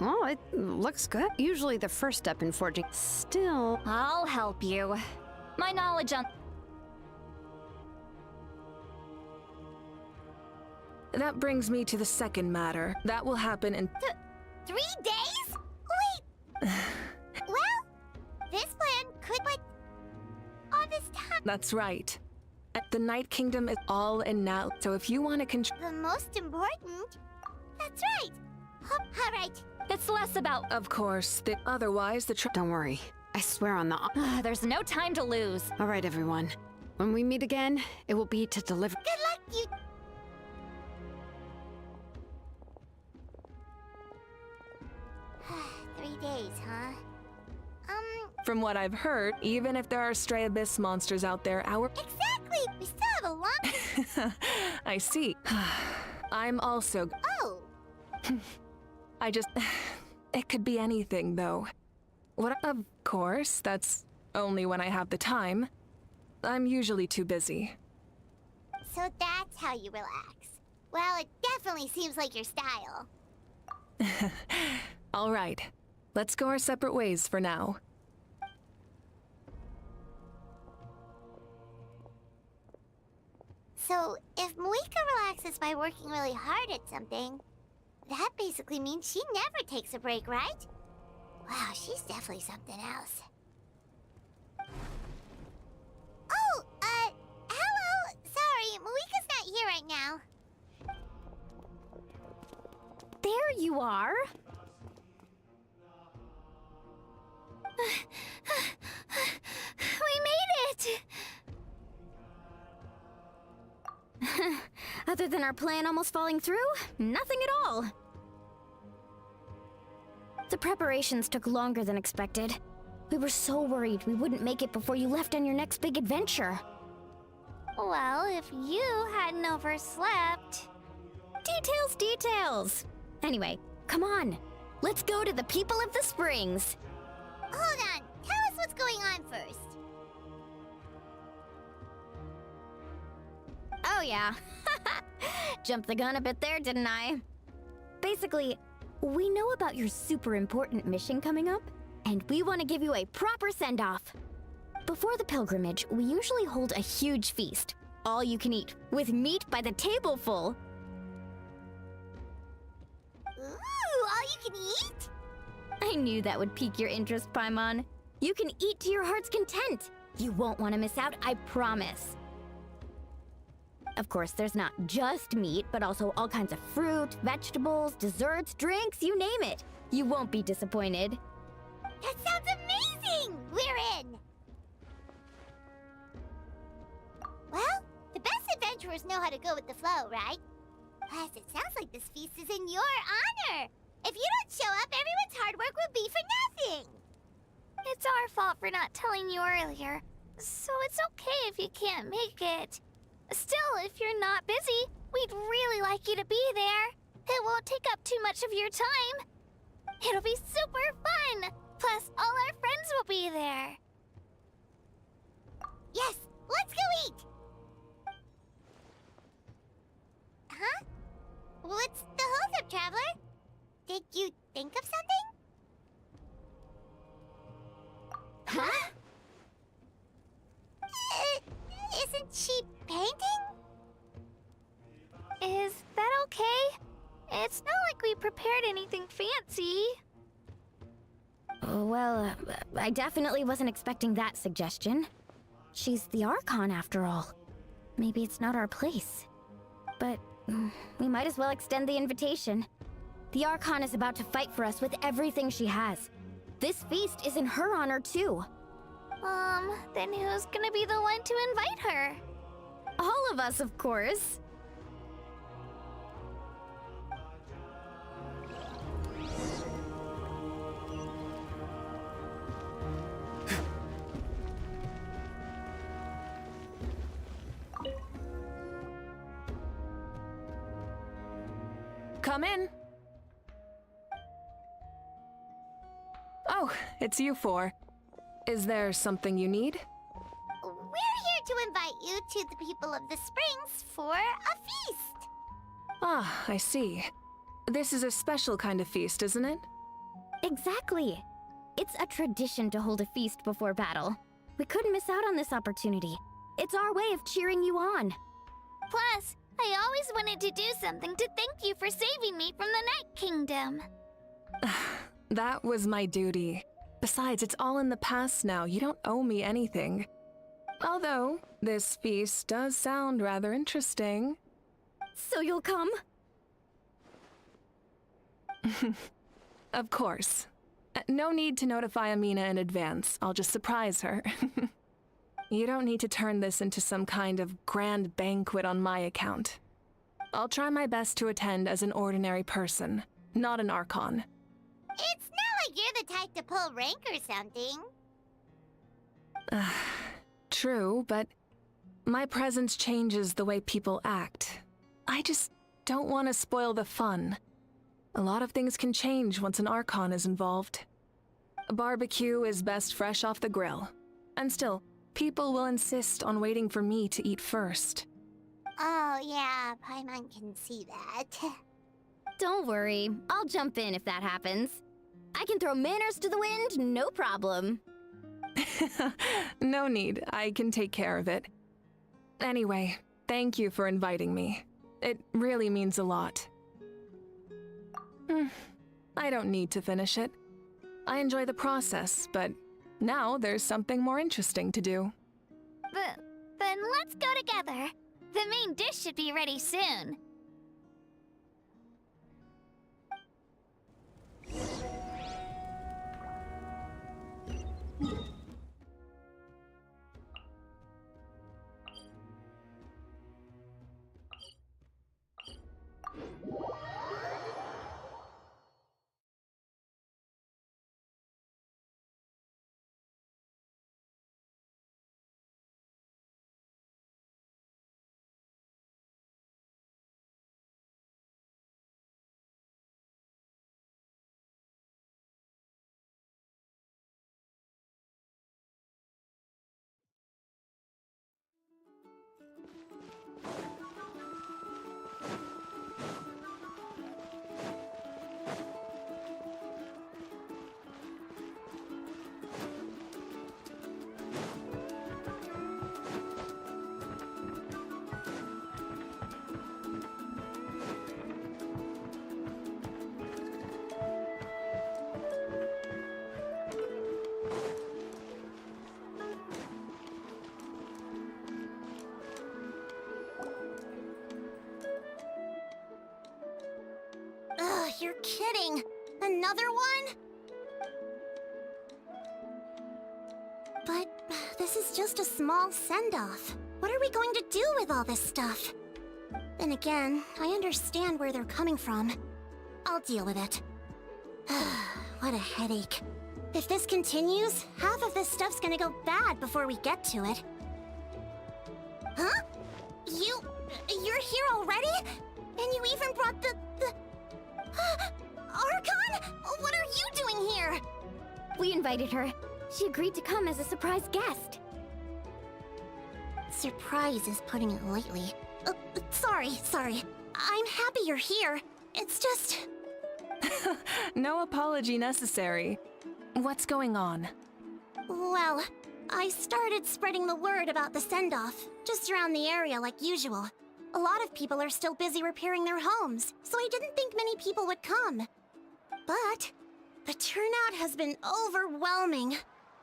Well, it looks good. Usually the first step in forging. Still... I'll help you. My knowledge on... That brings me to the second matter. That will happen in 3 days? Wait! Well, this plan could put all this time. That's right. The Night Kingdom is all in now, so if you want to control... The most important that's right. All right. It's less about. Of course, otherwise the Don't worry. I swear on the... There's no time to lose. All right, everyone. When we meet again, it will be to deliver... Good luck, you... Three days, huh? From what I've heard, even if there are stray abyss monsters out there, our... Exactly! We still have a long... I see. I'm also... Oh! I just... It could be anything, though. Of course, that's only when I have the time. I'm usually too busy. So that's how you relax. Well, it definitely seems like your style. All right. Let's go our separate ways for now. So, if Mavuika relaxes by working really hard at something, that basically means she never takes a break, right? Wow, she's definitely something else. Oh, hello! Sorry, Mavuika's not here right now. There you are. We made it! Other than our plan almost falling through, nothing at all. The preparations took longer than expected. We were so worried we wouldn't make it before you left on your next big adventure. Well, if you hadn't overslept... Details, details! Anyway, come on. Let's go to the people of the Springs. Hold on, tell us what's going on first. Oh yeah. Jumped the gun a bit there, didn't I? Basically, we know about your super important mission coming up, and we want to give you a proper send-off. Before the pilgrimage, we usually hold a huge feast, all you can eat, with meat by the tableful. Ooh, all you can eat? I knew that would pique your interest, Paimon. You can eat to your heart's content. You won't want to miss out, I promise. Of course, there's not just meat, but also all kinds of fruit, vegetables, desserts, drinks, you name it. You won't be disappointed. That sounds amazing! We're in! Well, the best adventurers know how to go with the flow, right? Plus, it sounds like this feast is in your honor! If you don't show up, everyone's hard work will be for nothing! It's our fault for not telling you earlier, so it's okay if you can't make it. Still, if you're not busy, we'd really like you to be there. It won't take up too much of your time. It'll be super fun! Plus, all our friends will be there. Yes, let's go eat! Huh? What's the holdup, Traveler? Did you think of something? Huh? Isn't she painting? Is that okay? It's not like we prepared anything fancy. Well, I definitely wasn't expecting that suggestion. She's the Archon, after all. Maybe it's not our place. But we might as well extend the invitation. The Archon is about to fight for us with everything she has. This feast is in her honor, too. Then who's gonna be the one to invite her? All of us, of course. Come in. Oh, it's you four. Is there something you need? We're here to invite you to the people of the Springs for a feast. Ah, I see. This is a special kind of feast, isn't it? Exactly. It's a tradition to hold a feast before battle. We couldn't miss out on this opportunity. It's our way of cheering you on. Plus, I always wanted to do something to thank you for saving me from the Night Kingdom. That was my duty. Besides, it's all in the past now. You don't owe me anything. Although, this feast does sound rather interesting. So you'll come? Of course. No need to notify Amina in advance. I'll just surprise her. You don't need to turn this into some kind of grand banquet on my account. I'll try my best to attend as an ordinary person, not an Archon. It's not like you're the type to pull rank or something. True, but my presence changes the way people act. I just don't want to spoil the fun. A lot of things can change once an Archon is involved. A barbecue is best fresh off the grill. And still, people will insist on waiting for me to eat first. Oh yeah, Paimon can see that. Don't worry, I'll jump in if that happens. I can throw manners to the wind, no problem. No need, I can take care of it. Anyway, thank you for inviting me. It really means a lot. I don't need to finish it. I enjoy the process, but now there's something more interesting to do. Then let's go together. The main dish should be ready soon. Ugh, you're kidding. Another one? But this is just a small send-off. What are we going to do with all this stuff? Then again, I understand where they're coming from. I'll deal with it. What a headache. If this continues, half of this stuff's gonna go bad before we get to it. Huh? You're here already? And you even brought the... Archon? What are you doing here? We invited her. She agreed to come as a surprise guest. Surprise is putting it lightly. Sorry. I'm happy you're here. It's just... No apology necessary. What's going on? Well, I started spreading the word about the send-off, just around the area like usual. A lot of people are still busy repairing their homes, so I didn't think many people would come. But the turnout has been overwhelming.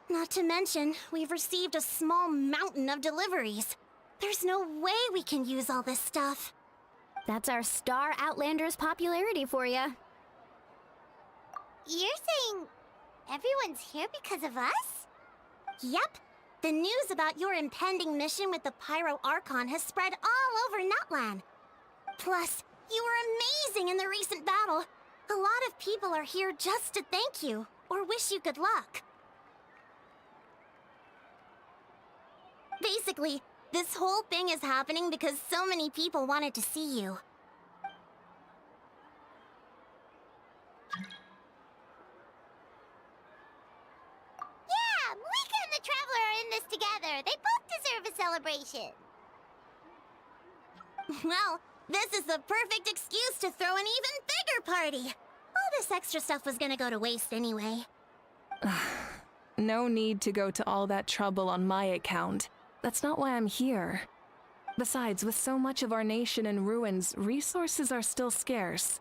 Not to mention, we've received a small mountain of deliveries. There's no way we can use all this stuff. That's our Star Outlander's popularity for ya. You're saying everyone's here because of us? Yep. The news about your impending mission with the Pyro Archon has spread all over Nutland. Plus, you were amazing in the recent battle. A lot of people are here just to thank you, or wish you good luck. Basically, this whole thing is happening because so many people wanted to see you. Yeah, Mavuika and the Traveler are in this together. They both deserve a celebration. Well, this is the perfect excuse to throw an even bigger party. All this extra stuff was gonna go to waste anyway. No need to go to all that trouble on my account. That's not why I'm here. Besides, with so much of our nation in ruins, resources are still scarce.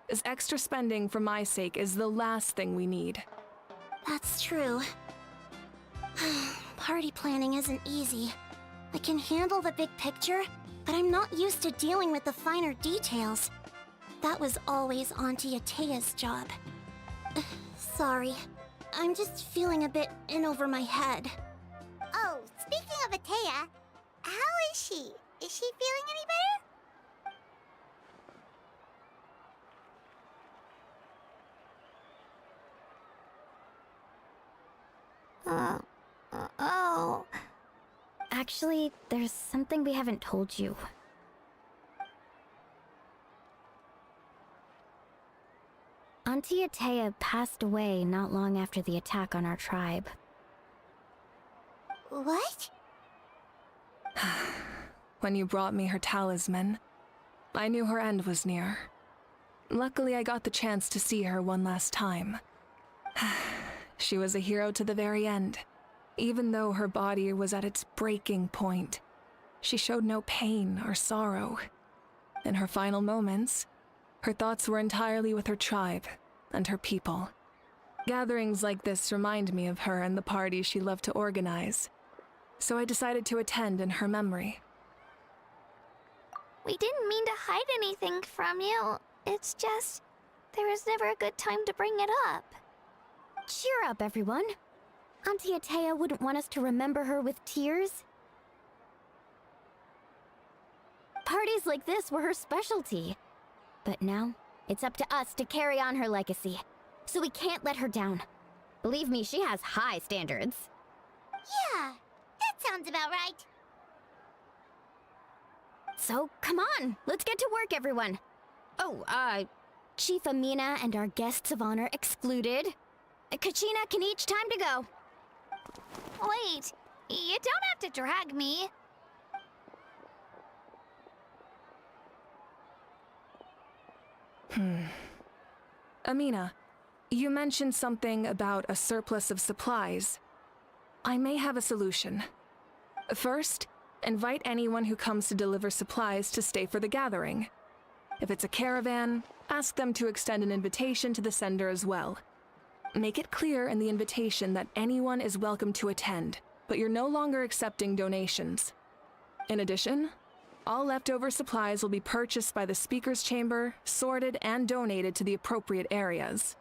This extra spending for my sake is the last thing we need. That's true. Party planning isn't easy. I can handle the big picture, but I'm not used to dealing with the finer details. that was always Auntie Atea's job. Sorry. I'm just feeling a bit in over my head. Oh, speaking of Atea, how is she? Is she feeling any better? Oh. Actually, there's something we haven't told you. Auntie Atea passed away not long after the attack on our tribe. What? When you brought me her talisman, I knew her end was near. Luckily, I got the chance to see her one last time. She was a hero to the very end. Even though her body was at its breaking point, she showed no pain or sorrow. In her final moments, her thoughts were entirely with her tribe and her people. Gatherings like this remind me of her and the parties she loved to organize, so I decided to attend in her memory. We didn't mean to hide anything from you. It's just, there was never a good time to bring it up. Cheer up, everyone. Auntie Atea wouldn't want us to remember her with tears. Parties like this were her specialty. But now, it's up to us to carry on her legacy. So we can't let her down. Believe me, she has high standards. Yeah, that sounds about right. So, come on, let's get to work, everyone. Oh, Chief Amina and our guests of honor excluded. Kachina can each time to go. Wait, you don't have to drag me. Amina, you mentioned something about a surplus of supplies. I may have a solution. First, invite anyone who comes to deliver supplies to stay for the gathering. If it's a caravan, ask them to extend an invitation to the sender as well. Make it clear in the invitation that anyone is welcome to attend, but you're no longer accepting donations. In addition, all leftover supplies will be purchased by the speaker's chamber, sorted, and donated to the appropriate areas.